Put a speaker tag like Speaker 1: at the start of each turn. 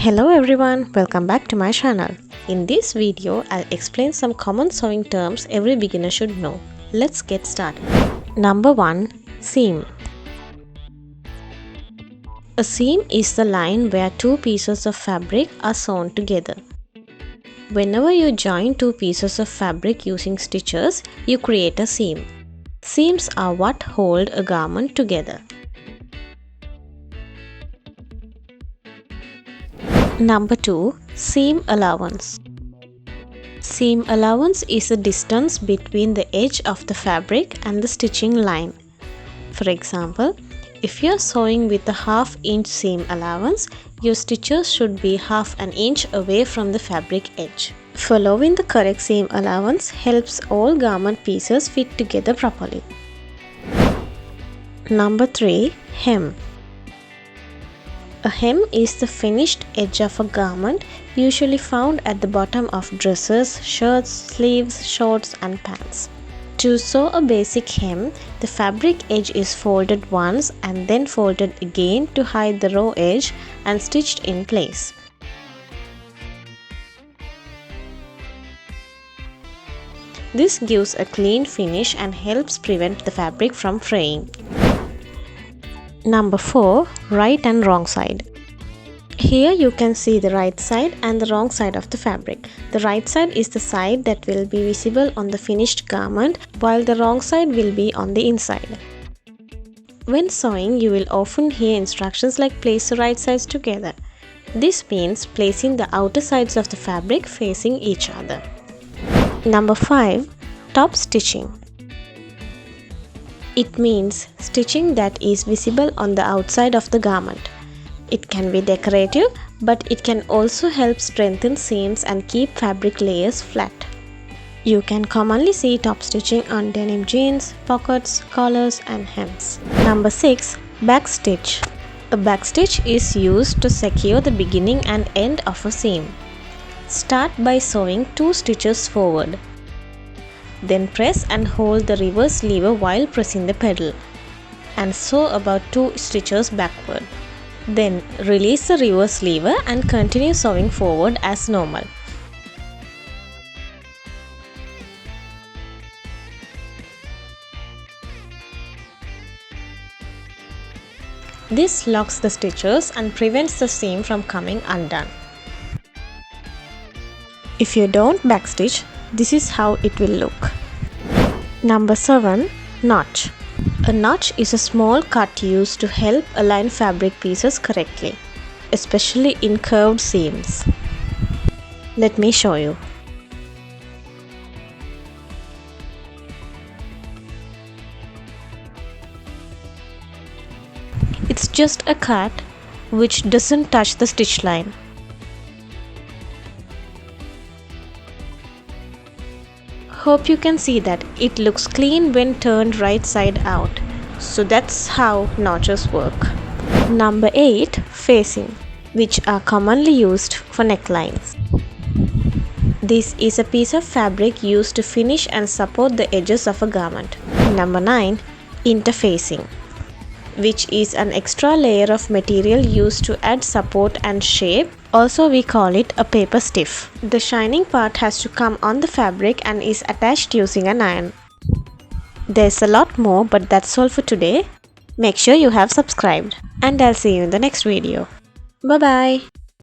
Speaker 1: Hello everyone, welcome back to my channel. In this video, I'll explain some common sewing terms every beginner should know. Let's get started. Number 1. Seam. A seam is the line where two pieces of fabric are sewn together. Whenever you join two pieces of fabric using stitches, you create a seam. Seams are what hold a garment together. Number 2. Seam allowance. Seam allowance is the distance between the edge of the fabric and the stitching line. For example, if you are sewing with a half-inch seam allowance, your stitches should be half an inch away from the fabric edge. Following the correct seam allowance helps all garment pieces fit together properly. Number 3. Hem. A hem is the finished edge of a garment, usually found at the bottom of dresses, shirts, sleeves, shorts, and pants. To sew a basic hem, the fabric edge is folded once and then folded again to hide the raw edge and stitched in place. This gives a clean finish and helps prevent the fabric from fraying. Number 4. Right and wrong side. Here you can see the right side and the wrong side of the fabric. The right side is the side that will be visible on the finished garment, while the wrong side will be on the inside. When sewing, you will often hear instructions like place the right sides together. This means placing the outer sides of the fabric facing each other. Number 5. Top stitching. It means stitching that is visible on the outside of the garment. It can be decorative, but it can also help strengthen seams and keep fabric layers flat. You can commonly see top stitching on denim jeans, pockets, collars, and hems. Number 6. Backstitch. A backstitch is used to secure the beginning and end of a seam. Start by sewing 2 stitches forward. Then press and hold the reverse lever while pressing the pedal, and sew about 2 stitches backward. Then release the reverse lever and continue sewing forward as normal. This locks the stitches and prevents the seam from coming undone. If you don't backstitch, this is how it will look. Number 7. Notch. A notch is a small cut used to help align fabric pieces correctly, especially in curved seams. Let me show you. It's just a cut which doesn't touch the stitch line. Hope you can see that it looks clean when turned right side out. So that's how notches work. Number 8. Facing, which are commonly used for necklines. This is a piece of fabric used to finish and support the edges of a garment. Number 9. Interfacing, which is an extra layer of material used to add support and shape. Also, we call it a paper stiff. The shining part has to come on the fabric and is attached using an iron. There's a lot more, but that's all for today. Make sure you have subscribed, and I'll see you in the next video. Bye bye.